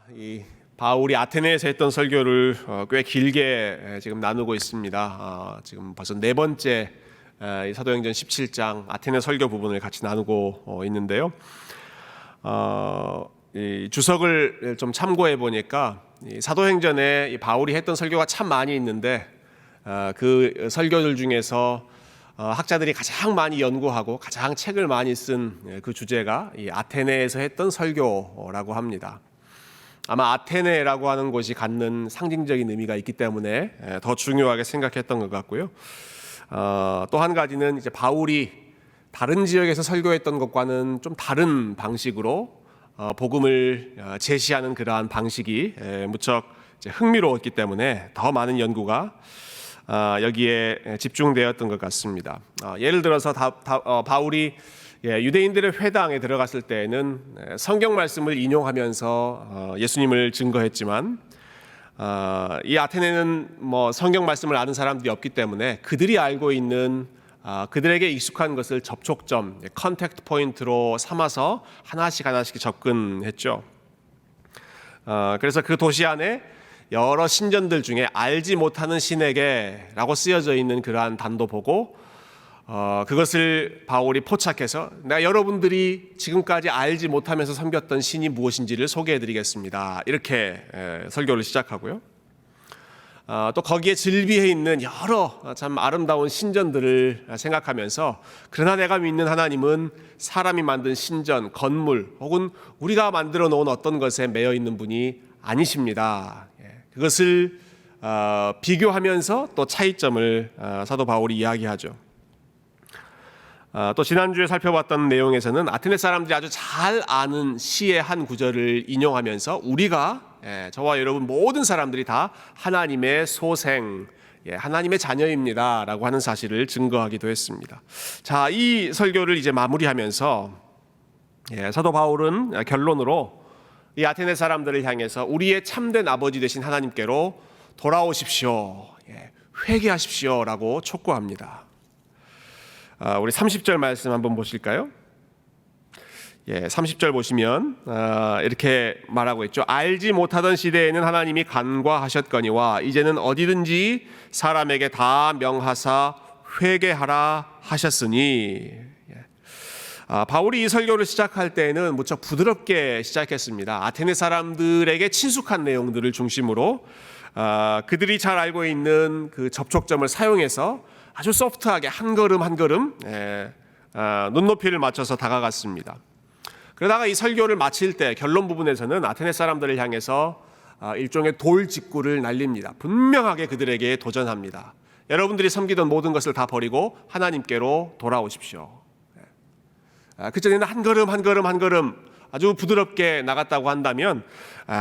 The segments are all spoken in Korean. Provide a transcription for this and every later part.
이 바울이 아테네에서 했던 설교를 꽤 길게 지금 나누고 있습니다. 지금 벌써 네 번째 이 사도행전 17장 아테네 설교 부분을 같이 나누고 있는데요. 이 주석을 좀 참고해 보니까 이 사도행전에 이 바울이 했던 설교가 참 많이 있는데 그 설교들 중에서 학자들이 가장 많이 연구하고 가장 책을 많이 쓴 그 주제가 이 아테네에서 했던 설교라고 합니다. 아마 아테네라고 하는 곳이 갖는 상징적인 의미가 있기 때문에 더 중요하게 생각했던 것 같고요. 또 한 가지는 이제 바울이 다른 지역에서 설교했던 것과는 좀 다른 방식으로 복음을 제시하는 그러한 방식이 무척 흥미로웠기 때문에 더 많은 연구가 여기에 집중되었던 것 같습니다. 예를 들어서 바울이 유대인들의 회당에 들어갔을 때에는 성경 말씀을 인용하면서 예수님을 증거했지만 이 아테네는 뭐 성경 말씀을 아는 사람들이 없기 때문에 그들이 알고 있는 그들에게 익숙한 것을 접촉점, 컨택트 포인트로 삼아서 하나씩 접근했죠. 그래서 그 도시 안에 여러 신전들 중에 알지 못하는 신에게라고 쓰여져 있는 그러한 단도 보고 그것을 바울이 포착해서 내가 여러분들이 지금까지 알지 못하면서 섬겼던 신이 무엇인지를 소개해드리겠습니다. 이렇게 설교를 시작하고요. 또 거기에 즐비해 있는 여러 참 아름다운 신전들을 생각하면서 그러나 내가 믿는 하나님은 사람이 만든 신전, 건물 혹은 우리가 만들어 놓은 어떤 것에 매여 있는 분이 아니십니다. 그것을 비교하면서 또 차이점을 사도 바울이 이야기하죠. 또 지난주에 살펴봤던 내용에서는 아테네 사람들이 아주 잘 아는 시의 한 구절을 인용하면서 우리가 저와 여러분 모든 사람들이 다 하나님의 소생, 하나님의 자녀입니다 라고 하는 사실을 증거하기도 했습니다. 자, 이 설교를 이제 마무리하면서 사도 바울은 결론으로 이 아테네 사람들을 향해서 우리의 참된 아버지 되신 하나님께로 돌아오십시오, 회개하십시오 라고 촉구합니다. 우리 30절 말씀 한번 보실까요? 30절 보시면 이렇게 말하고 있죠. 알지 못하던 시대에는 하나님이 간과하셨거니와 이제는 어디든지 사람에게 다 명하사 회개하라 하셨으니. 바울이 이 설교를 시작할 때는 무척 부드럽게 시작했습니다. 아테네 사람들에게 친숙한 내용들을 중심으로 그들이 잘 알고 있는 그 접촉점을 사용해서 아주 소프트하게 한 걸음 한 걸음 눈높이를 맞춰서 다가갔습니다. 그러다가 이 설교를 마칠 때 결론 부분에서는 아테네 사람들을 향해서 일종의 돌직구를 날립니다. 분명하게 그들에게 도전합니다. 여러분들이 섬기던 모든 것을 다 버리고 하나님께로 돌아오십시오. 그전에는 한 걸음 한 걸음 아주 부드럽게 나갔다고 한다면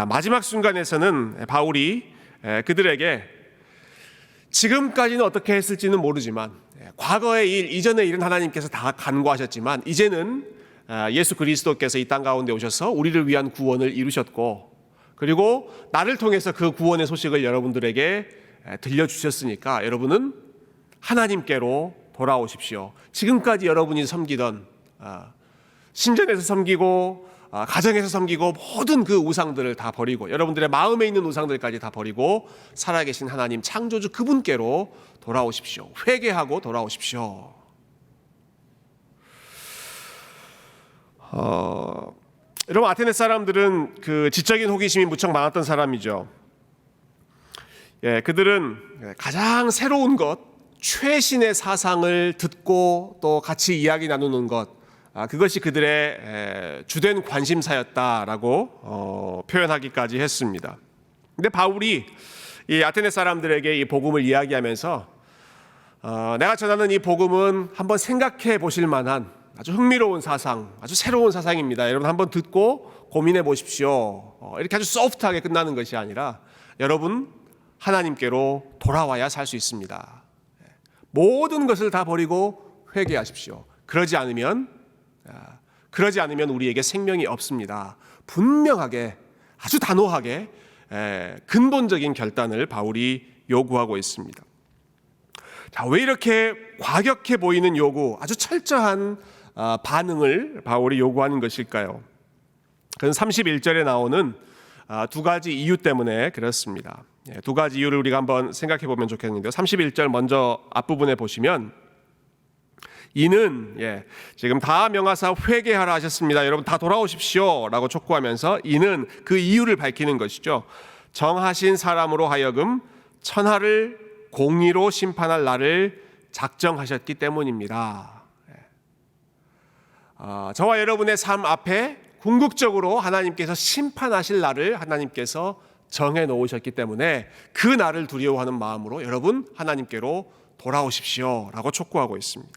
마지막 순간에서는 바울이 그들에게 지금까지는 어떻게 했을지는 모르지만 과거의 일, 이전의 일은 하나님께서 다 간과하셨지만 이제는 예수 그리스도께서 이 땅 가운데 오셔서 우리를 위한 구원을 이루셨고 그리고 나를 통해서 그 구원의 소식을 여러분들에게 들려주셨으니까 여러분은 하나님께로 돌아오십시오. 지금까지 여러분이 섬기던 신전에서 섬기고 가정에서 섬기고 모든 그 우상들을 다 버리고 여러분들의 마음에 있는 우상들까지 다 버리고 살아계신 하나님 창조주 그분께로 돌아오십시오. 회개하고 돌아오십시오. 여러분 아테네 사람들은 그 지적인 호기심이 무척 많았던 사람이죠. 그들은 가장 새로운 것, 최신의 사상을 듣고 또 같이 이야기 나누는 것 그것이 그들의 주된 관심사였다라고 표현하기까지 했습니다. 근데 바울이 이 아테네 사람들에게 이 복음을 이야기하면서 내가 전하는 이 복음은 한번 생각해 보실 만한 아주 흥미로운 사상, 아주 새로운 사상입니다. 여러분 한번 듣고 고민해 보십시오. 이렇게 아주 소프트하게 끝나는 것이 아니라 여러분 하나님께로 돌아와야 살 수 있습니다. 모든 것을 다 버리고 회개하십시오. 그러지 않으면 우리에게 생명이 없습니다. 분명하게 아주 단호하게 근본적인 결단을 바울이 요구하고 있습니다. 자, 왜 이렇게 과격해 보이는 요구, 아주 철저한 반응을 바울이 요구하는 것일까요? 그건 31절에 나오는 두 가지 이유 때문에 그렇습니다. 두 가지 이유를 우리가 한번 생각해 보면 좋겠는데요. 31절 먼저 앞부분에 보시면 이는 지금 다 명하사 회개하라 하셨습니다. 여러분 다 돌아오십시오 라고 촉구하면서 이는 그 이유를 밝히는 것이죠. 정하신 사람으로 하여금 천하를 공의로 심판할 날을 작정하셨기 때문입니다. 저와 여러분의 삶 앞에 궁극적으로 하나님께서 심판하실 날을 하나님께서 정해 놓으셨기 때문에 그 날을 두려워하는 마음으로 여러분 하나님께로 돌아오십시오 라고 촉구하고 있습니다.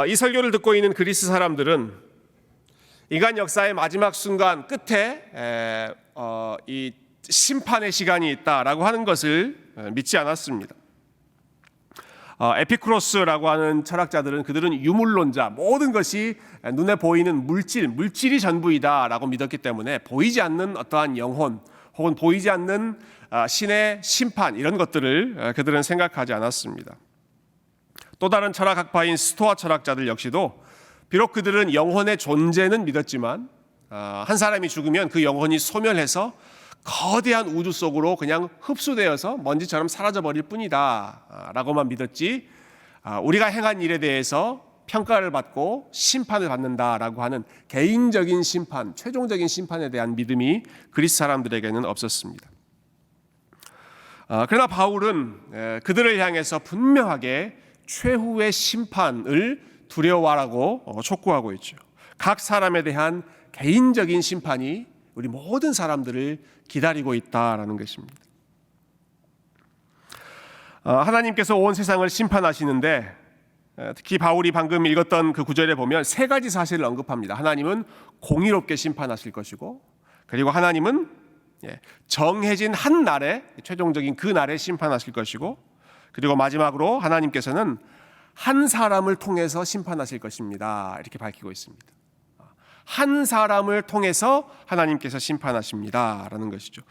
이 설교를 듣고 있는 그리스 사람들은 인간 역사의 마지막 순간 끝에 이 심판의 시간이 있다라고 하는 것을 믿지 않았습니다. 에피쿠로스라고 하는 철학자들은 그들은 유물론자, 모든 것이 눈에 보이는 물질이 전부이다라고 믿었기 때문에 보이지 않는 어떠한 영혼 혹은 보이지 않는 신의 심판 이런 것들을 그들은 생각하지 않았습니다. 또 다른 철학학파인 스토아 철학자들 역시도 비록 그들은 영혼의 존재는 믿었지만 한 사람이 죽으면 그 영혼이 소멸해서 거대한 우주 속으로 그냥 흡수되어서 먼지처럼 사라져버릴 뿐이다 라고만 믿었지 우리가 행한 일에 대해서 평가를 받고 심판을 받는다라고 하는 개인적인 심판, 최종적인 심판에 대한 믿음이 그리스 사람들에게는 없었습니다. 그러나 바울은 그들을 향해서 분명하게 최후의 심판을 두려워하라고 촉구하고 있죠. 각 사람에 대한 개인적인 심판이 우리 모든 사람들을 기다리고 있다라는 것입니다. 하나님께서 온 세상을 심판하시는데 특히 바울이 방금 읽었던 그 구절에 보면 세 가지 사실을 언급합니다. 하나님은 공의롭게 심판하실 것이고, 그리고 하나님은 정해진 한 날에, 최종적인 그 날에 심판하실 것이고, 그리고 마지막으로 하나님께서는 한 사람을 통해서 심판하실 것입니다. 이렇게 밝히고 있습니다. 한 사람을 통해서 하나님께서 심판하십니다 라는 것이죠.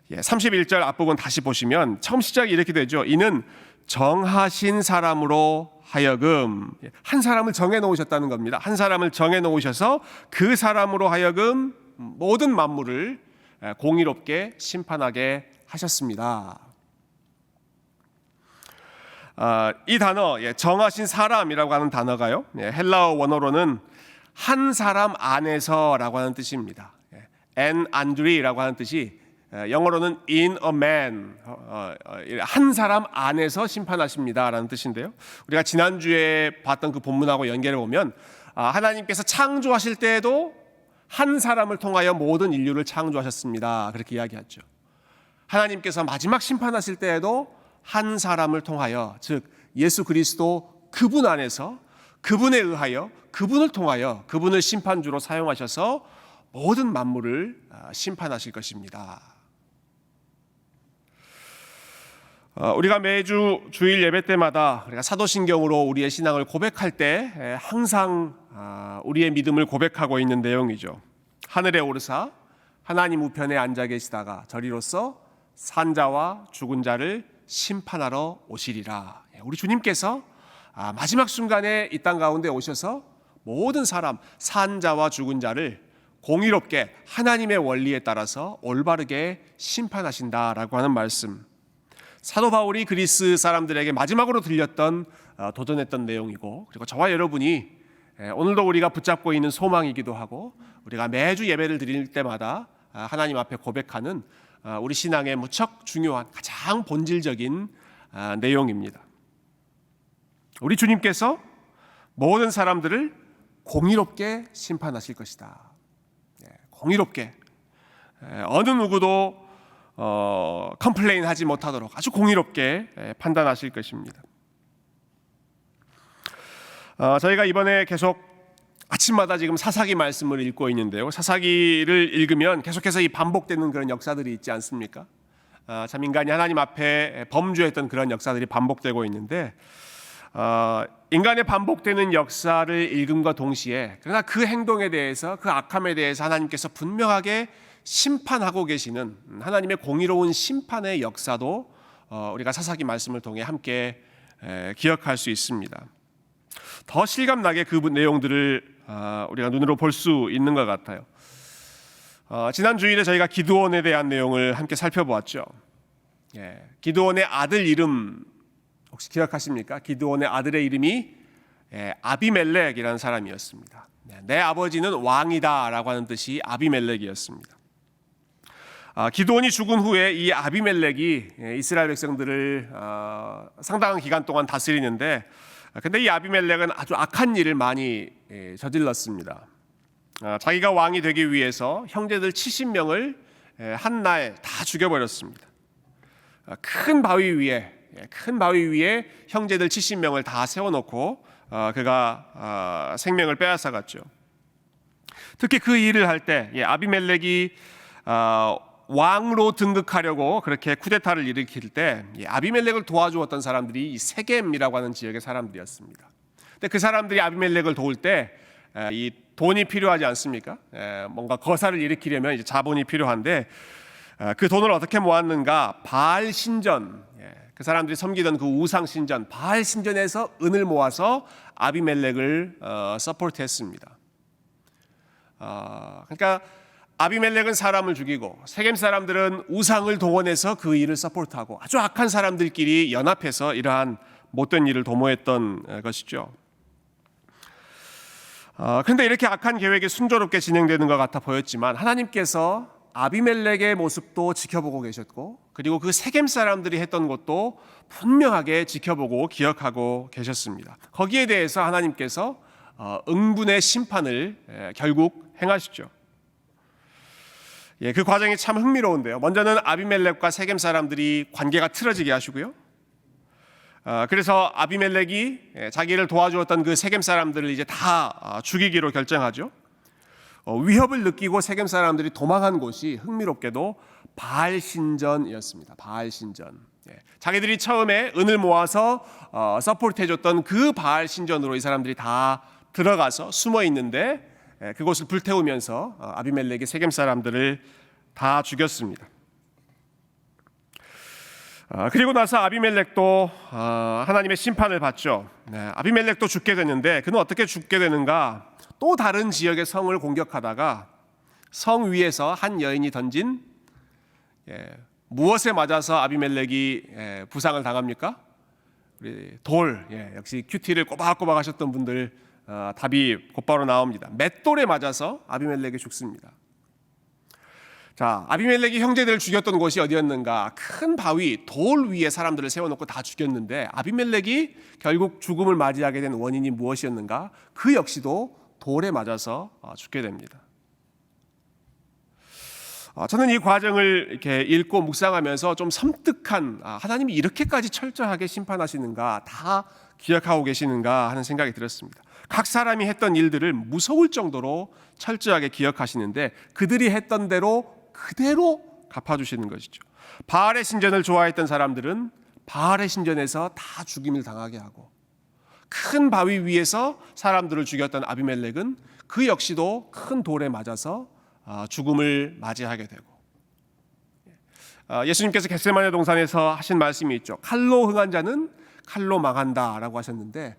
31절 앞부분 다시 보시면 처음 시작이 이렇게 되죠. 이는 정하신 사람으로 하여금, 한 사람을 정해 놓으셨다는 겁니다. 한 사람을 정해 놓으셔서 그 사람으로 하여금 모든 만물을 공의롭게 심판하게 하셨습니다. 이 단어, 정하신 사람이라고 하는 단어가요, 헬라어 원어로는 한 사람 안에서라고 하는 뜻입니다. an andri라고 하는 뜻이 영어로는 in a man, 한 사람 안에서 심판하십니다라는 뜻인데요. 우리가 지난주에 봤던 그 본문하고 연결해 보면 하나님께서 창조하실 때에도 한 사람을 통하여 모든 인류를 창조하셨습니다. 그렇게 이야기하죠. 하나님께서 마지막 심판하실 때에도 한 사람을 통하여, 즉 예수 그리스도 그분 안에서 그분에 의하여 그분을 통하여 그분을 심판주로 사용하셔서 모든 만물을 심판하실 것입니다. 우리가 매주 주일 예배 때마다 우리가 사도신경으로 우리의 신앙을 고백할 때 항상 우리의 믿음을 고백하고 있는 내용이죠. 하늘에 오르사 하나님 우편에 앉아 계시다가 저리로서 산자와 죽은 자를 심판하러 오시리라. 우리 주님께서 마지막 순간에 이 땅 가운데 오셔서 모든 사람, 산자와 죽은 자를 공의롭게 하나님의 원리에 따라서 올바르게 심판하신다라고 하는 말씀. 사도 바울이 그리스 사람들에게 마지막으로 들렸던 도전했던 내용이고, 그리고 저와 여러분이 오늘도 우리가 붙잡고 있는 소망이기도 하고, 우리가 매주 예배를 드릴 때마다 하나님 앞에 고백하는 우리 신앙에 무척 중요한 가장 본질적인 내용입니다. 우리 주님께서 모든 사람들을 공의롭게 심판하실 것이다. 공의롭게, 어느 누구도 컴플레인 하지 못하도록 아주 공의롭게 판단하실 것입니다. 저희가 이번에 계속 아침마다 지금 사사기 말씀을 읽고 있는데요. 사사기를 읽으면 계속해서 이 반복되는 그런 역사들이 있지 않습니까? 참 인간이 하나님 앞에 범죄했던 그런 역사들이 반복되고 있는데, 인간의 반복되는 역사를 읽음과 동시에 그러나 그 행동에 대해서, 그 악함에 대해서 하나님께서 분명하게 심판하고 계시는 하나님의 공의로운 심판의 역사도 우리가 사사기 말씀을 통해 함께 기억할 수 있습니다. 더 실감나게 그 내용들을 우리가 눈으로 볼 수 있는 것 같아요. 지난 주일에 저희가 기드온에 대한 내용을 함께 살펴보았죠. 기드온의 아들 이름 혹시 기억하십니까? 기드온의 아들의 이름이 아비멜렉이라는 사람이었습니다. 내 아버지는 왕이다라고 하는 뜻이 아비멜렉이었습니다. 기드온이 죽은 후에 이 아비멜렉이 이스라엘 백성들을 상당한 기간 동안 다스리는데, 근데 이 아비멜렉은 아주 악한 일을 많이 저질렀습니다. 자기가 왕이 되기 위해서 형제들 70명을 한 날 다 죽여버렸습니다. 큰 바위 위에 형제들 70명을 다 세워놓고 그가 생명을 빼앗아갔죠. 특히 그 일을 할 때 아비멜렉이 왕으로 등극하려고 그렇게 쿠데타를 일으킬 때 아비멜렉을 도와주었던 사람들이 이 세겜이라고 하는 지역의 사람들이었습니다. 근데 그 사람들이 아비멜렉을 도울 때 이 돈이 필요하지 않습니까? 뭔가 거사를 일으키려면 이제 자본이 필요한데 그 돈을 어떻게 모았는가? 바알 신전, 그 사람들이 섬기던 그 우상 신전 바알 신전에서 은을 모아서 아비멜렉을 서포트했습니다. 그러니까 아비멜렉은 사람을 죽이고 세겜 사람들은 우상을 동원해서 그 일을 서포트하고 아주 악한 사람들끼리 연합해서 이러한 못된 일을 도모했던 것이죠. 그런데 이렇게 악한 계획이 순조롭게 진행되는 것 같아 보였지만 하나님께서 아비멜렉의 모습도 지켜보고 계셨고, 그리고 그 세겜 사람들이 했던 것도 분명하게 지켜보고 기억하고 계셨습니다. 거기에 대해서 하나님께서 응분의 심판을 결국 행하시죠. 그 과정이 참 흥미로운데요. 먼저는 아비멜렉과 세겜 사람들이 관계가 틀어지게 하시고요. 그래서 아비멜렉이 자기를 도와주었던 그 세겜 사람들을 이제 다 죽이기로 결정하죠. 위협을 느끼고 세겜 사람들이 도망한 곳이 흥미롭게도 바알 신전이었습니다. 바알 신전. 자기들이 처음에 은을 모아서 서포트해줬던 그 바알 신전으로 이 사람들이 다 들어가서 숨어 있는데 그곳을 불태우면서 아비멜렉이 세겜 사람들을 다 죽였습니다. 그리고 나서 아비멜렉도 하나님의 심판을 받죠. 아비멜렉도 죽게 되는데 그는 어떻게 죽게 되는가? 또 다른 지역의 성을 공격하다가 성 위에서 한 여인이 던진 무엇에 맞아서 아비멜렉이 부상을 당합니까? 우리 돌, 역시 큐티를 꼬박꼬박 하셨던 분들 답이 곧바로 나옵니다. 맷돌에 맞아서 아비멜렉이 죽습니다. 자, 아비멜렉이 형제들을 죽였던 곳이 어디였는가? 큰 바위, 돌 위에 사람들을 세워놓고 다 죽였는데 아비멜렉이 결국 죽음을 맞이하게 된 원인이 무엇이었는가? 그 역시도 돌에 맞아서 죽게 됩니다. 저는 이 과정을 이렇게 읽고 묵상하면서 좀 섬뜩한, 하나님이 이렇게까지 철저하게 심판하시는가, 다 기억하고 계시는가 하는 생각이 들었습니다. 각 사람이 했던 일들을 무서울 정도로 철저하게 기억하시는데 그들이 했던 대로 그대로 갚아주시는 것이죠. 바알의 신전을 좋아했던 사람들은 바알의 신전에서 다 죽임을 당하게 하고, 큰 바위 위에서 사람들을 죽였던 아비멜렉은 그 역시도 큰 돌에 맞아서 죽음을 맞이하게 되고, 예수님께서 겟세마네 동산에서 하신 말씀이 있죠. 칼로 흥한 자는 칼로 망한다라고 하셨는데,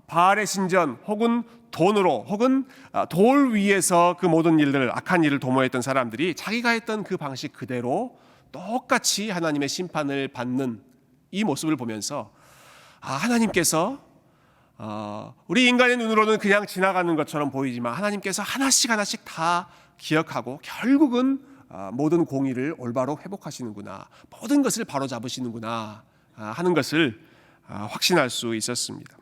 바알의 신전 혹은 돈으로 혹은 돌 위에서 그 모든 일들을, 악한 일을 도모했던 사람들이 자기가 했던 그 방식 그대로 똑같이 하나님의 심판을 받는 이 모습을 보면서 하나님께서 우리 인간의 눈으로는 그냥 지나가는 것처럼 보이지만 하나님께서 하나씩 하나씩 다 기억하고 결국은 모든 공의를 올바로 회복하시는구나, 모든 것을 바로잡으시는구나 하는 것을 확신할 수 있었습니다.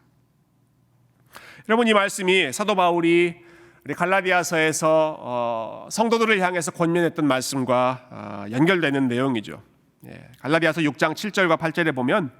여러분, 이 말씀이 사도 바울이 우리 갈라디아서에서 성도들을 향해서 권면했던 말씀과 연결되는 내용이죠. 갈라디아서 6장 7절과 8절에 보면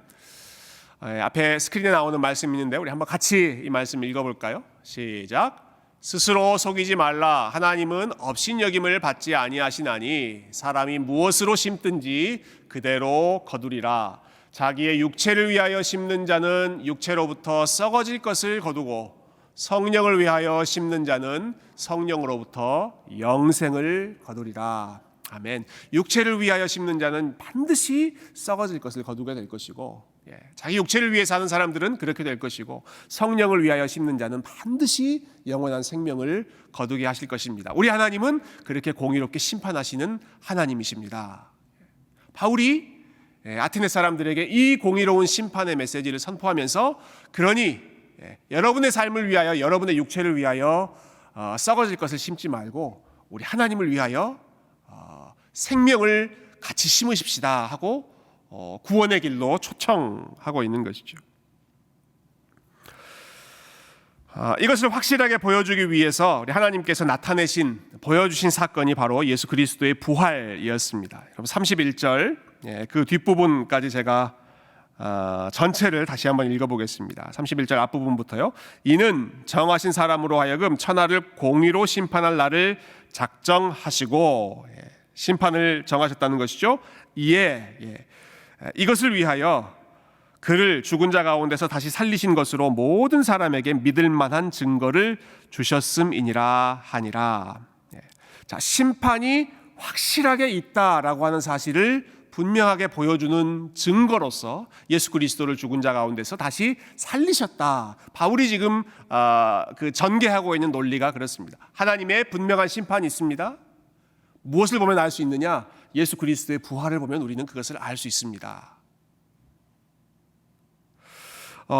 앞에 스크린에 나오는 말씀이 있는데 우리 한번 같이 이 말씀 읽어볼까요? 시작. 스스로 속이지 말라. 하나님은 업신여김을 받지 아니하시나니 사람이 무엇으로 심든지 그대로 거두리라. 자기의 육체를 위하여 심는 자는 육체로부터 썩어질 것을 거두고 성령을 위하여 심는 자는 성령으로부터 영생을 거두리라. 아멘. 육체를 위하여 심는 자는 반드시 썩어질 것을 거두게 될 것이고, 자기 육체를 위해 사는 사람들은 그렇게 될 것이고 성령을 위하여 심는 자는 반드시 영원한 생명을 거두게 하실 것입니다. 우리 하나님은 그렇게 공의롭게 심판하시는 하나님이십니다. 바울이 아테네 사람들에게 이 공의로운 심판의 메시지를 선포하면서 그러니 여러분의 삶을 위하여 여러분의 육체를 위하여 썩어질 것을 심지 말고 우리 하나님을 위하여 생명을 같이 심으십시다 하고 구원의 길로 초청하고 있는 것이죠. 이것을 확실하게 보여주기 위해서 우리 하나님께서 보여주신 사건이 바로 예수 그리스도의 부활이었습니다. 여러분 31절 그 뒷부분까지 제가 전체를 다시 한번 읽어보겠습니다. 31절 앞부분부터요. 이는 정하신 사람으로 하여금 천하를 공의로 심판할 날을 작정하시고 심판을 정하셨다는 것이죠. 이에 이것을 위하여 그를 죽은 자 가운데서 다시 살리신 것으로 모든 사람에게 믿을 만한 증거를 주셨음이니라 하니라. 자, 심판이 확실하게 있다라고 하는 사실을 분명하게 보여주는 증거로서 예수 그리스도를 죽은 자 가운데서 다시 살리셨다. 바울이 지금 그 전개하고 있는 논리가 그렇습니다. 하나님의 분명한 심판이 있습니다. 무엇을 보면 알 수 있느냐? 예수 그리스도의 부활을 보면 우리는 그것을 알 수 있습니다.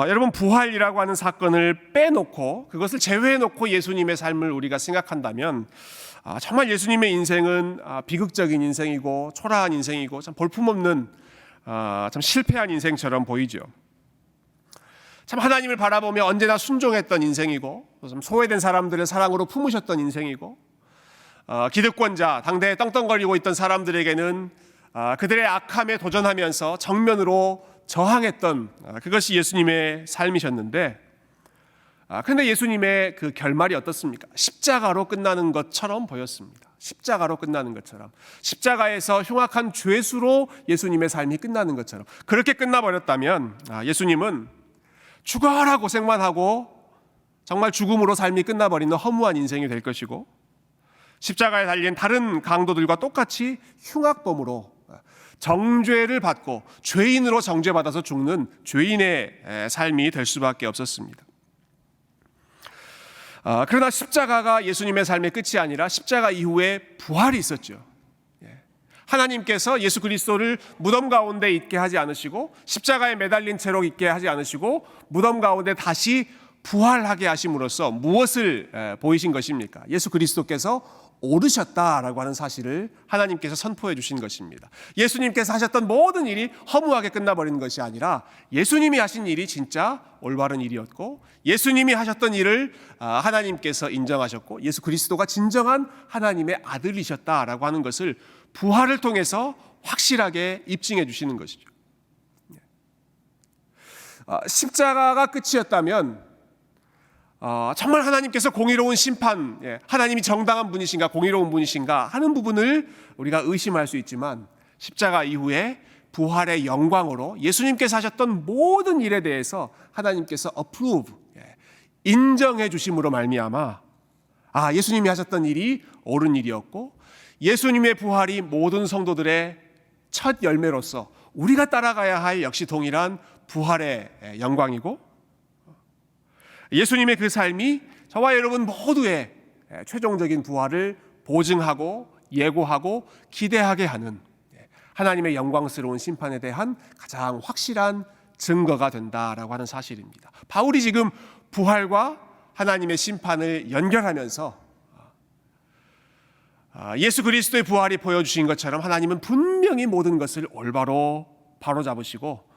여러분 부활이라고 하는 사건을 빼놓고 그것을 제외해놓고 예수님의 삶을 우리가 생각한다면 정말 예수님의 인생은 비극적인 인생이고 초라한 인생이고 참 볼품없는 참 실패한 인생처럼 보이죠. 참 하나님을 바라보며 언제나 순종했던 인생이고 좀 소외된 사람들의 사랑으로 품으셨던 인생이고 기득권자 당대에 떵떵거리고 있던 사람들에게는 그들의 악함에 도전하면서 정면으로 저항했던 그것이 예수님의 삶이셨는데 그런데 예수님의 그 결말이 어떻습니까? 십자가로 끝나는 것처럼 보였습니다. 십자가로 끝나는 것처럼 십자가에서 흉악한 죄수로 예수님의 삶이 끝나는 것처럼 그렇게 끝나버렸다면 예수님은 죽어라 고생만 하고 정말 죽음으로 삶이 끝나버리는 허무한 인생이 될 것이고 십자가에 달린 다른 강도들과 똑같이 흉악범으로 정죄를 받고 죄인으로 정죄받아서 죽는 죄인의 삶이 될 수밖에 없었습니다. 그러나 십자가가 예수님의 삶의 끝이 아니라 십자가 이후에 부활이 있었죠. 하나님께서 예수 그리스도를 무덤 가운데 있게 하지 않으시고 십자가에 매달린 채로 있게 하지 않으시고 무덤 가운데 다시 부활하게 하심으로써 무엇을 보이신 것입니까? 예수 그리스도께서 오르셨다라고 하는 사실을 하나님께서 선포해 주신 것입니다. 예수님께서 하셨던 모든 일이 허무하게 끝나버리는 것이 아니라 예수님이 하신 일이 진짜 올바른 일이었고 예수님이 하셨던 일을 하나님께서 인정하셨고 예수 그리스도가 진정한 하나님의 아들이셨다라고 하는 것을 부활을 통해서 확실하게 입증해 주시는 것이죠. 십자가가 끝이었다면 정말 하나님께서 공의로운 심판, 하나님이 정당한 분이신가 공의로운 분이신가 하는 부분을 우리가 의심할 수 있지만 십자가 이후에 부활의 영광으로 예수님께서 하셨던 모든 일에 대해서 하나님께서 approve, 인정해 주심으로 말미암아 예수님이 하셨던 일이 옳은 일이었고 예수님의 부활이 모든 성도들의 첫 열매로서 우리가 따라가야 할 역시 동일한 부활의 영광이고 예수님의 그 삶이 저와 여러분 모두의 최종적인 부활을 보증하고 예고하고 기대하게 하는 하나님의 영광스러운 심판에 대한 가장 확실한 증거가 된다라고 하는 사실입니다. 바울이 지금 부활과 하나님의 심판을 연결하면서 예수 그리스도의 부활이 보여주신 것처럼 하나님은 분명히 모든 것을 올바로 바로잡으시고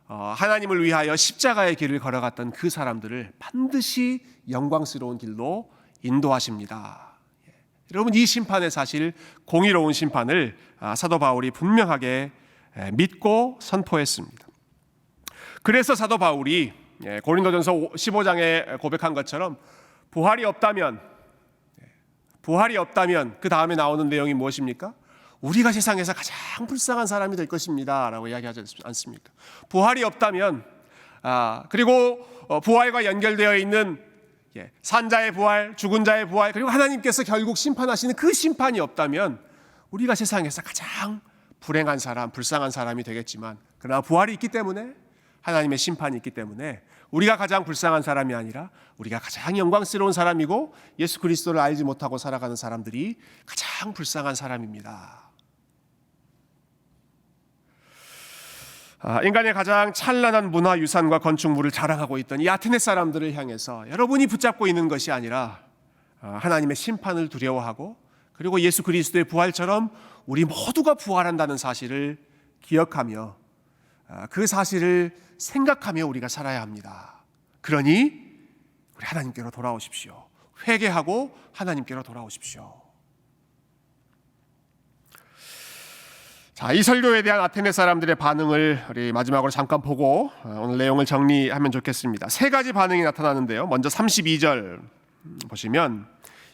하나님을 위하여 십자가의 길을 걸어갔던 그 사람들을 반드시 영광스러운 길로 인도하십니다. 여러분 이 심판의 사실 공의로운 심판을 사도 바울이 분명하게 믿고 선포했습니다. 그래서 사도 바울이 고린도전서 15장에 고백한 것처럼 부활이 없다면 그 다음에 나오는 내용이 무엇입니까? 우리가 세상에서 가장 불쌍한 사람이 될 것입니다 라고 이야기하지 않습니까? 부활이 없다면 그리고 부활과 연결되어 있는 산자의 부활, 죽은 자의 부활 그리고 하나님께서 결국 심판하시는 그 심판이 없다면 우리가 세상에서 가장 불행한 사람, 불쌍한 사람이 되겠지만 그러나 부활이 있기 때문에 하나님의 심판이 있기 때문에 우리가 가장 불쌍한 사람이 아니라 우리가 가장 영광스러운 사람이고 예수 그리스도를 알지 못하고 살아가는 사람들이 가장 불쌍한 사람입니다. 인간의 가장 찬란한 문화유산과 건축물을 자랑하고 있던 이 아테네 사람들을 향해서 여러분이 붙잡고 있는 것이 아니라 하나님의 심판을 두려워하고 그리고 예수 그리스도의 부활처럼 우리 모두가 부활한다는 사실을 기억하며 그 사실을 생각하며 우리가 살아야 합니다. 그러니 우리 하나님께로 돌아오십시오. 회개하고 하나님께로 돌아오십시오. 자, 이 설교에 대한 아테네 사람들의 반응을 우리 마지막으로 잠깐 보고 오늘 내용을 정리하면 좋겠습니다. 세 가지 반응이 나타나는데요. 먼저 32절 보시면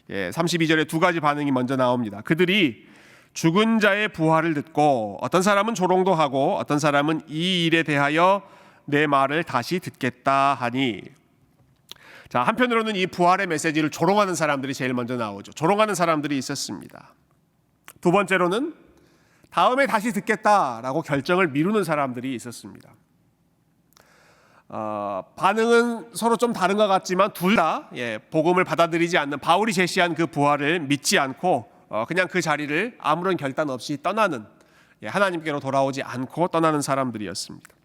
32절에 두 가지 반응이 먼저 나옵니다. 그들이 죽은 자의 부활을 듣고 어떤 사람은 조롱도 하고 어떤 사람은 이 일에 대하여 내 말을 다시 듣겠다 하니, 자, 한편으로는 이 부활의 메시지를 조롱하는 사람들이 제일 먼저 나오죠. 조롱하는 사람들이 있었습니다. 두 번째로는 다음에 다시 듣겠다라고 결정을 미루는 사람들이 있었습니다. 반응은 서로 좀 다른 것 같지만 둘 다 복음을 받아들이지 않는, 바울이 제시한 그 부활을 믿지 않고 그냥 그 자리를 아무런 결단 없이 떠나는, 하나님께로 돌아오지 않고 떠나는 사람들이었습니다.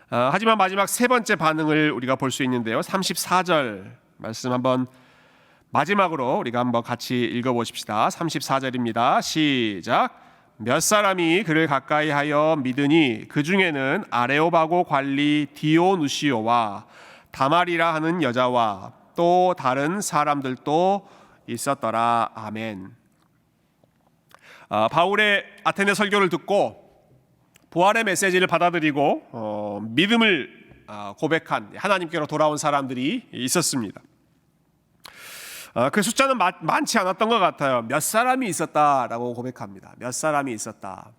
하지만 마지막 세 번째 반응을 우리가 볼 수 있는데요. 34절 말씀 한번 마지막으로 우리가 한번 같이 읽어보십시다. 34절입니다. 시작. 몇 사람이 그를 가까이 하여 믿으니 그 중에는 아레오바고 관리 디오누시오와 다말이라 하는 여자와 또 다른 사람들도 있었더라. 아멘. 바울의 아테네 설교를 듣고 부활의 메시지를 받아들이고 믿음을 고백한 하나님께로 돌아온 사람들이 있었습니다. 그 숫자는 많지 않았던 것 같아요. 몇 사람이 있었다라고 고백합니다. 몇 사람이 있었다.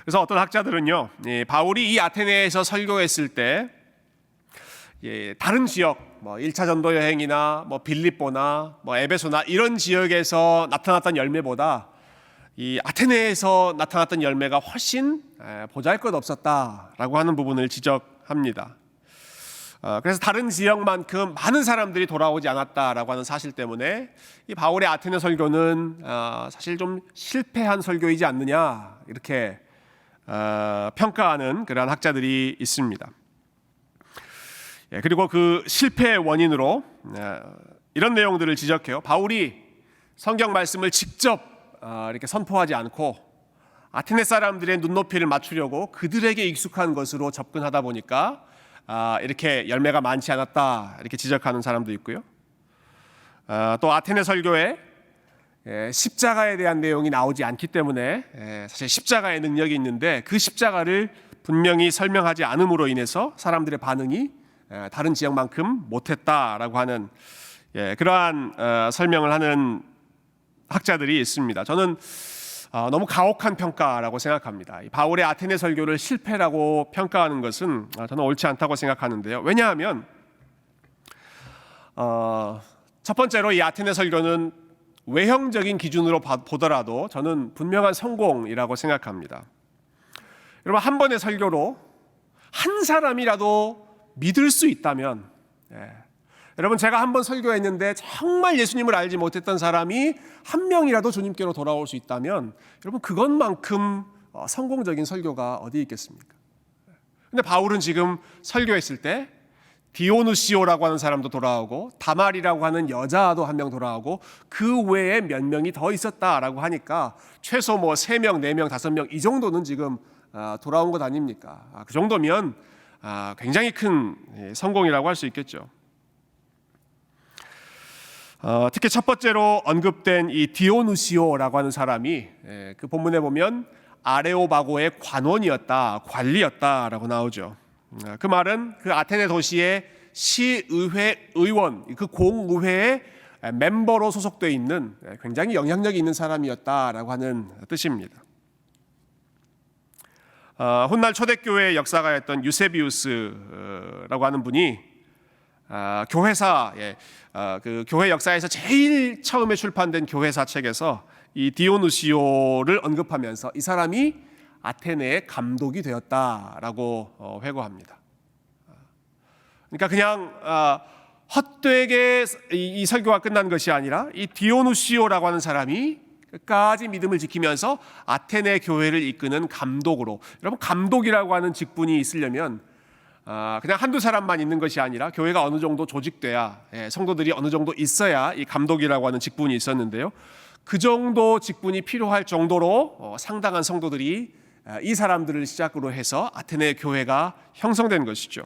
그래서 어떤 학자들은요, 바울이 이 아테네에서 설교했을 때 다른 지역, 1차 전도 여행이나 빌립보나 에베소나 이런 지역에서 나타났던 열매보다 이 아테네에서 나타났던 열매가 훨씬 보잘것없었다라고 하는 부분을 지적합니다. 그래서 다른 지역만큼 많은 사람들이 돌아오지 않았다라고 하는 사실 때문에 이 바울의 아테네 설교는 사실 좀 실패한 설교이지 않느냐, 이렇게 평가하는 그러한 학자들이 있습니다. 그리고 그 실패의 원인으로 이런 내용들을 지적해요. 바울이 성경 말씀을 직접 이렇게 선포하지 않고 아테네 사람들의 눈높이를 맞추려고 그들에게 익숙한 것으로 접근하다 보니까 이렇게 열매가 많지 않았다, 이렇게 지적하는 사람도 있고요. 또 아테네 설교에 십자가에 대한 내용이 나오지 않기 때문에 사실 십자가의 능력이 있는데 그 십자가를 분명히 설명하지 않음으로 인해서 사람들의 반응이 다른 지역만큼 못했다라고 하는 그러한 설명을 하는 학자들이 있습니다. 저는 너무 가혹한 평가라고 생각합니다. 바울의 아테네 설교를 실패라고 평가하는 것은 저는 옳지 않다고 생각하는데요. 왜냐하면 첫 번째로 이 아테네 설교는 외형적인 기준으로 보더라도 저는 분명한 성공이라고 생각합니다. 여러분, 한 번의 설교로 한 사람이라도 믿을 수 있다면, 여러분, 제가 한 번 설교했는데 정말 예수님을 알지 못했던 사람이 한 명이라도 주님께로 돌아올 수 있다면, 여러분, 그것만큼 성공적인 설교가 어디 있겠습니까? 근데 바울은 지금 설교했을 때 디오누시오라고 하는 사람도 돌아오고 다말이라고 하는 여자도 한 명 돌아오고 그 외에 몇 명이 더 있었다라고 하니까 최소 3명, 4명, 5명 이 정도는 지금 돌아온 것 아닙니까? 그 정도면 굉장히 큰 성공이라고 할 수 있겠죠. 특히 첫 번째로 언급된 이 디오누시오라고 하는 사람이 그 본문에 보면 아레오바고의 관원이었다, 관리였다라고 나오죠. 그 말은 그 아테네 도시의 시의회 의원, 그 공의회의 멤버로 소속되어 있는 굉장히 영향력이 있는 사람이었다라고 하는 뜻입니다. 훗날 초대교회의 역사가였던 유세비우스라고 하는 분이 교회사, 그 교회 역사에서 제일 처음에 출판된 교회사 책에서 이 디오누시오를 언급하면서 이 사람이 아테네의 감독이 되었다라고 회고합니다. 그러니까 그냥 헛되게 이 설교가 끝난 것이 아니라 이 디오누시오라고 하는 사람이 끝까지 믿음을 지키면서 아테네 교회를 이끄는 감독으로, 여러분 감독이라고 하는 직분이 있으려면 그냥 한두 사람만 있는 것이 아니라 교회가 어느 정도 조직돼야, 성도들이 어느 정도 있어야 이 감독이라고 하는 직분이 있었는데요. 그 정도 직분이 필요할 정도로 상당한 성도들이 이 사람들을 시작으로 해서 아테네 교회가 형성된 것이죠.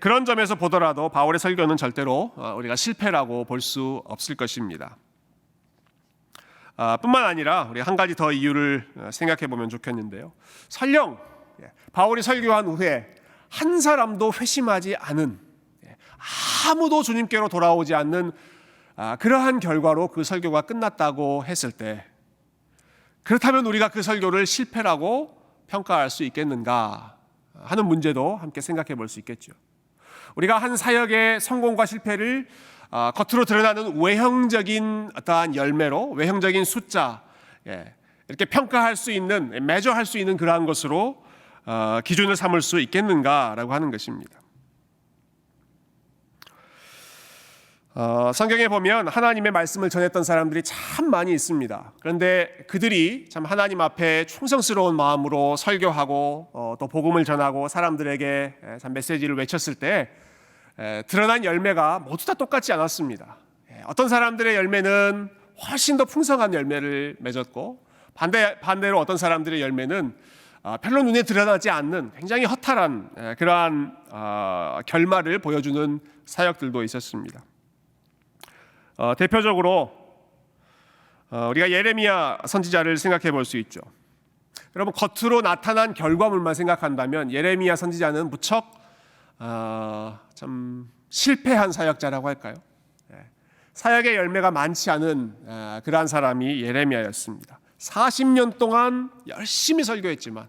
그런 점에서 보더라도 바울의 설교는 절대로 우리가 실패라고 볼 수 없을 것입니다. 뿐만 아니라 우리 한 가지 더 이유를 생각해 보면 좋겠는데요. 설령 바울이 설교한 후에 한 사람도 회심하지 않은, 아무도 주님께로 돌아오지 않는 그러한 결과로 그 설교가 끝났다고 했을 때, 그렇다면 우리가 그 설교를 실패라고 평가할 수 있겠는가 하는 문제도 함께 생각해 볼 수 있겠죠. 우리가 한 사역의 성공과 실패를 겉으로 드러나는 외형적인 어떠한 열매로, 외형적인 숫자, 이렇게 평가할 수 있는, 매저할 수 있는 그러한 것으로 기준을 삼을 수 있겠는가라고 하는 것입니다. 성경에 보면 하나님의 말씀을 전했던 사람들이 참 많이 있습니다. 그런데 그들이 참 하나님 앞에 충성스러운 마음으로 설교하고 또 복음을 전하고 사람들에게 참 메시지를 외쳤을 때 드러난 열매가 모두 다 똑같지 않았습니다. 어떤 사람들의 열매는 훨씬 더 풍성한 열매를 맺었고, 반대로 어떤 사람들의 열매는 별로 눈에 드러나지 않는 굉장히 허탈한 그러한 결말을 보여주는 사역들도 있었습니다. 대표적으로 우리가 예레미야 선지자를 생각해 볼 수 있죠. 여러분, 겉으로 나타난 결과물만 생각한다면 예레미야 선지자는 무척 참 실패한 사역자라고 할까요? 사역의 열매가 많지 않은 그러한 사람이 예레미야였습니다. 40년 동안 열심히 설교했지만,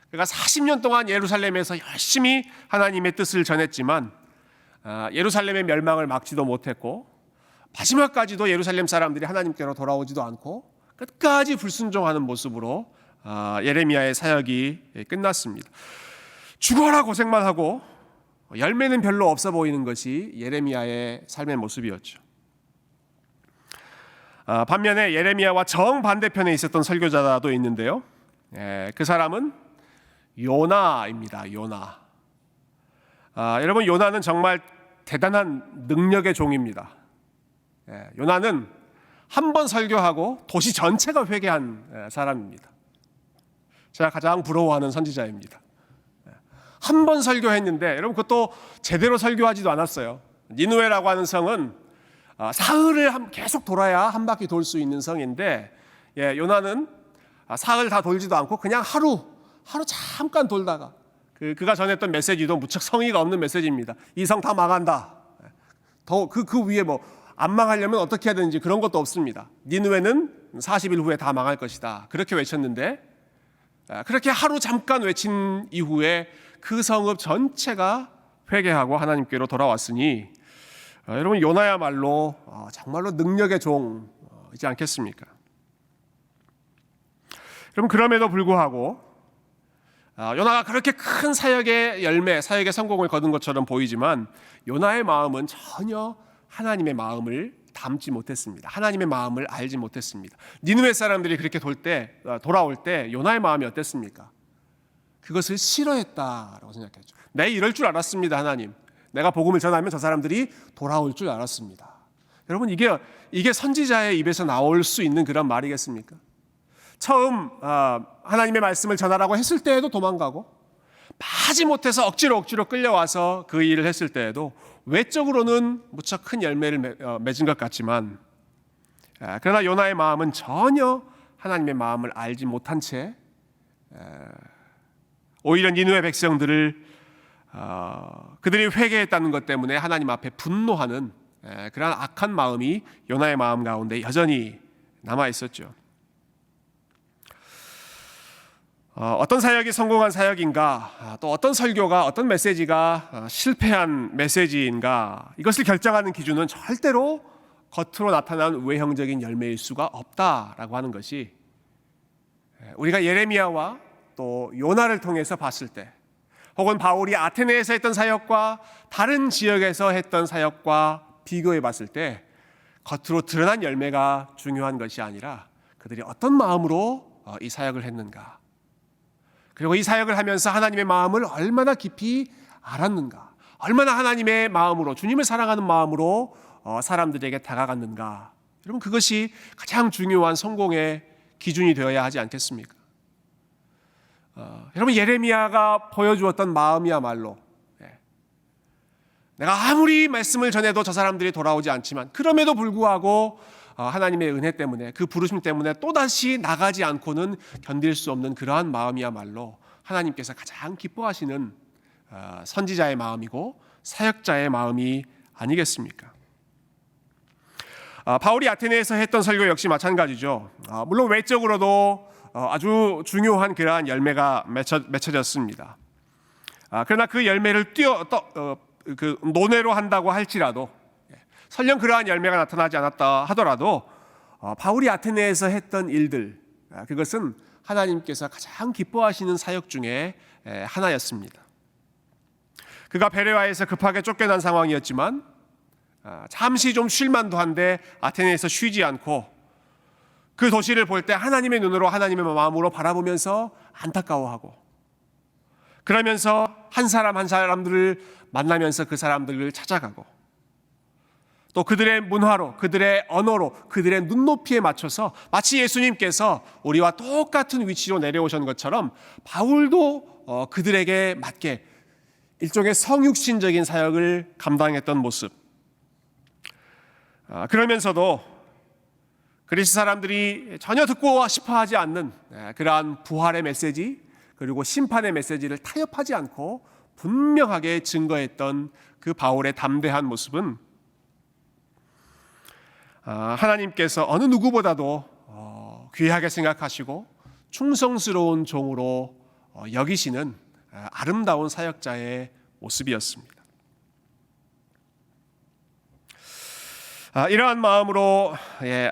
그가 40년 동안 예루살렘에서 열심히 하나님의 뜻을 전했지만 예루살렘의 멸망을 막지도 못했고, 마지막까지도 예루살렘 사람들이 하나님께로 돌아오지도 않고 끝까지 불순종하는 모습으로 예레미야의 사역이 끝났습니다. 죽어라 고생만 하고 열매는 별로 없어 보이는 것이 예레미야의 삶의 모습이었죠. 반면에 예레미야와 정반대편에 있었던 설교자도 있는데요. 그 사람은 요나입니다. 요나. 여러분, 요나는 정말 대단한 능력의 종입니다. 요나는 한 번 설교하고 도시 전체가 회개한 사람입니다. 제가 가장 부러워하는 선지자입니다. 한 번 설교했는데, 여러분 그것도 제대로 설교하지도 않았어요. 니느웨라고 하는 성은 사흘을 계속 돌아야 한 바퀴 돌 수 있는 성인데, 요나는 사흘 다 돌지도 않고 그냥 하루 잠깐 돌다가, 그가 전했던 메시지도 무척 성의가 없는 메시지입니다. 이 성 다 망한다. 그 위에 안 망하려면 어떻게 해야 되는지 그런 것도 없습니다. 니느웨는 40일 후에 다 망할 것이다. 그렇게 외쳤는데, 그렇게 하루 잠깐 외친 이후에 그 성읍 전체가 회개하고 하나님께로 돌아왔으니, 여러분 요나야말로 정말로 능력의 종이지 않겠습니까? 여러분, 그럼에도 불구하고 요나가 그렇게 큰 사역의 열매, 사역의 성공을 거둔 것처럼 보이지만 요나의 마음은 전혀 하나님의 마음을 담지 못했습니다. 하나님의 마음을 알지 못했습니다. 니느웨 사람들이 그렇게 돌아올 때 요나의 마음이 어땠습니까? 그것을 싫어했다라고 생각했죠. 내 이럴 줄 알았습니다. 하나님, 내가 복음을 전하면 저 사람들이 돌아올 줄 알았습니다. 여러분, 이게 선지자의 입에서 나올 수 있는 그런 말이겠습니까? 처음 하나님의 말씀을 전하라고 했을 때에도 도망가고, 마지못해서 억지로 끌려와서 그 일을 했을 때에도 외적으로는 무척 큰 열매를 맺은 것 같지만, 그러나 요나의 마음은 전혀 하나님의 마음을 알지 못한 채 오히려 니느웨 백성들을 그들이 회개했다는 것 때문에 하나님 앞에 분노하는 그러한 악한 마음이 요나의 마음 가운데 여전히 남아 있었죠. 어떤 사역이 성공한 사역인가, 또 어떤 설교가, 어떤 메시지가 실패한 메시지인가, 이것을 결정하는 기준은 절대로 겉으로 나타난 외형적인 열매일 수가 없다라고 하는 것이 우리가 예레미야와 또 요나를 통해서 봤을 때, 혹은 바울이 아테네에서 했던 사역과 다른 지역에서 했던 사역과 비교해 봤을 때 겉으로 드러난 열매가 중요한 것이 아니라 그들이 어떤 마음으로 이 사역을 했는가, 그리고 이 사역을 하면서 하나님의 마음을 얼마나 깊이 알았는가, 얼마나 하나님의 마음으로, 주님을 사랑하는 마음으로 사람들에게 다가갔는가. 여러분, 그것이 가장 중요한 성공의 기준이 되어야 하지 않겠습니까? 여러분, 예레미야가 보여주었던 마음이야말로, 내가 아무리 말씀을 전해도 저 사람들이 돌아오지 않지만 그럼에도 불구하고 하나님의 은혜 때문에, 그 부르심 때문에 또다시 나가지 않고는 견딜 수 없는 그러한 마음이야말로 하나님께서 가장 기뻐하시는 선지자의 마음이고 사역자의 마음이 아니겠습니까? 바울이 아테네에서 했던 설교 역시 마찬가지죠. 물론 외적으로도 아주 중요한 그러한 열매가 맺혀졌습니다. 그러나 그 열매를 논외로 한다고 할지라도, 설령 그러한 열매가 나타나지 않았다 하더라도 바울이 아테네에서 했던 일들, 그것은 하나님께서 가장 기뻐하시는 사역 중에 하나였습니다. 그가 베레아에서 급하게 쫓겨난 상황이었지만 잠시 좀 쉴만도 한데 아테네에서 쉬지 않고 그 도시를 볼 때 하나님의 눈으로, 하나님의 마음으로 바라보면서 안타까워하고, 그러면서 한 사람 한 사람들을 만나면서 그 사람들을 찾아가고, 또 그들의 문화로, 그들의 언어로, 그들의 눈높이에 맞춰서 마치 예수님께서 우리와 똑같은 위치로 내려오신 것처럼 바울도 그들에게 맞게 일종의 성육신적인 사역을 감당했던 모습. 그러면서도 그리스 사람들이 전혀 듣고 싶어 하지 않는 그러한 부활의 메시지, 그리고 심판의 메시지를 타협하지 않고 분명하게 증거했던 그 바울의 담대한 모습은 하나님께서 어느 누구보다도 귀하게 생각하시고 충성스러운 종으로 여기시는 아름다운 사역자의 모습이었습니다. 이러한 마음으로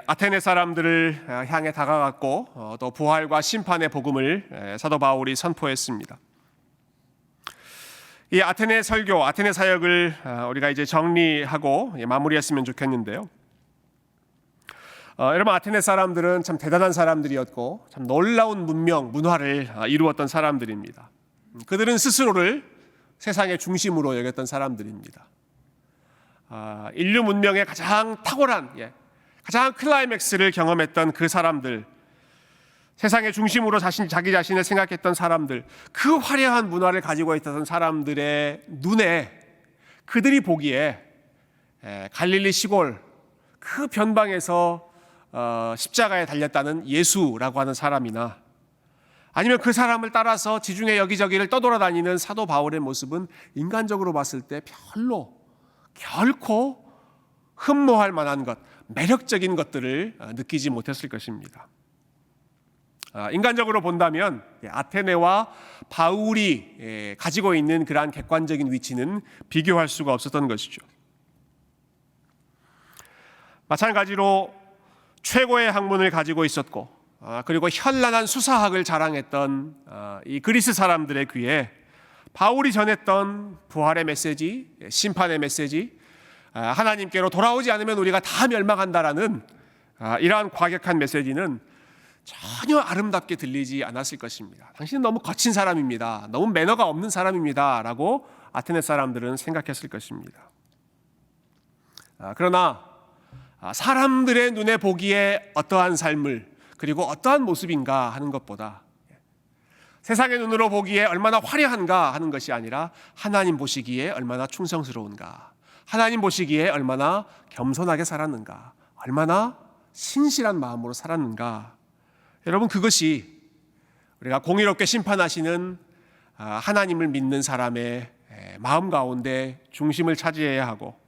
아테네 사람들을 향해 다가갔고, 또 부활과 심판의 복음을 사도 바울이 선포했습니다. 이 아테네 설교, 아테네 사역을 우리가 이제 정리하고 마무리했으면 좋겠는데요. 여러분, 아테네 사람들은 참 대단한 사람들이었고 참 놀라운 문명, 문화를 이루었던 사람들입니다. 그들은 스스로를 세상의 중심으로 여겼던 사람들입니다. 인류 문명의 가장 탁월한, 가장 클라이맥스를 경험했던 그 사람들, 세상의 중심으로 자기 자신을 생각했던 사람들, 그 화려한 문화를 가지고 있었던 사람들의 눈에, 그들이 보기에 갈릴리 시골 그 변방에서 십자가에 달렸다는 예수라고 하는 사람이나, 아니면 그 사람을 따라서 지중해 여기저기를 떠돌아다니는 사도 바울의 모습은 인간적으로 봤을 때 결코 흠모할 만한 것, 매력적인 것들을 느끼지 못했을 것입니다. 인간적으로 본다면 아테네와 바울이 가지고 있는 그러한 객관적인 위치는 비교할 수가 없었던 것이죠. 마찬가지로 최고의 학문을 가지고 있었고, 그리고 현란한 수사학을 자랑했던 이 그리스 사람들의 귀에 바울이 전했던 부활의 메시지, 심판의 메시지, 하나님께로 돌아오지 않으면 우리가 다 멸망한다라는 이러한 과격한 메시지는 전혀 아름답게 들리지 않았을 것입니다. 당신은 너무 거친 사람입니다. 너무 매너가 없는 사람입니다. 라고 아테네 사람들은 생각했을 것입니다. 그러나 사람들의 눈에 보기에 어떠한 삶을, 그리고 어떠한 모습인가 하는 것보다 세상의 눈으로 보기에 얼마나 화려한가 하는 것이 아니라 하나님 보시기에 얼마나 충성스러운가, 하나님 보시기에 얼마나 겸손하게 살았는가, 얼마나 신실한 마음으로 살았는가. 여러분, 그것이 우리가 공의롭게 심판하시는 하나님을 믿는 사람의 마음 가운데 중심을 차지해야 하고,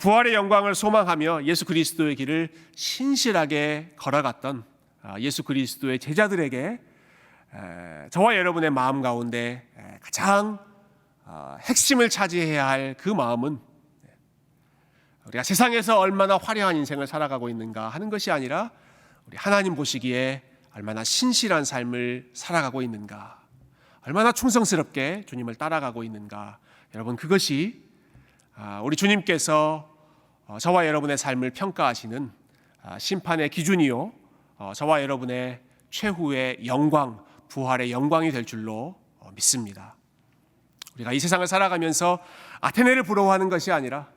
부활의 영광을 소망하며 예수 그리스도의 길을 신실하게 걸어갔던 예수 그리스도의 제자들에게 저와 여러분의 마음 가운데 가장 핵심을 차지해야 할 그 마음은 우리가 세상에서 얼마나 화려한 인생을 살아가고 있는가 하는 것이 아니라 우리 하나님 보시기에 얼마나 신실한 삶을 살아가고 있는가, 얼마나 충성스럽게 주님을 따라가고 있는가. 여러분, 그것이 우리 주님께서 저와 여러분의 삶을 평가하시는 심판의 기준이요, 저와 여러분의 최후의 영광, 부활의 영광이 될 줄로 믿습니다. 우리가 이 세상을 살아가면서 아테네를 부러워하는 것이 아니라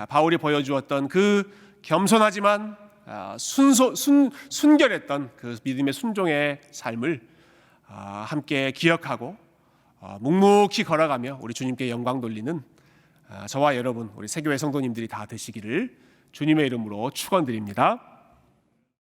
바울이 보여주었던 그 겸손하지만 순결했던 그 믿음의 순종의 삶을 함께 기억하고 묵묵히 걸어가며 우리 주님께 영광 돌리는 저와 여러분, 우리 세교회 성도님들이 다 되시기를 주님의 이름으로 축원드립니다.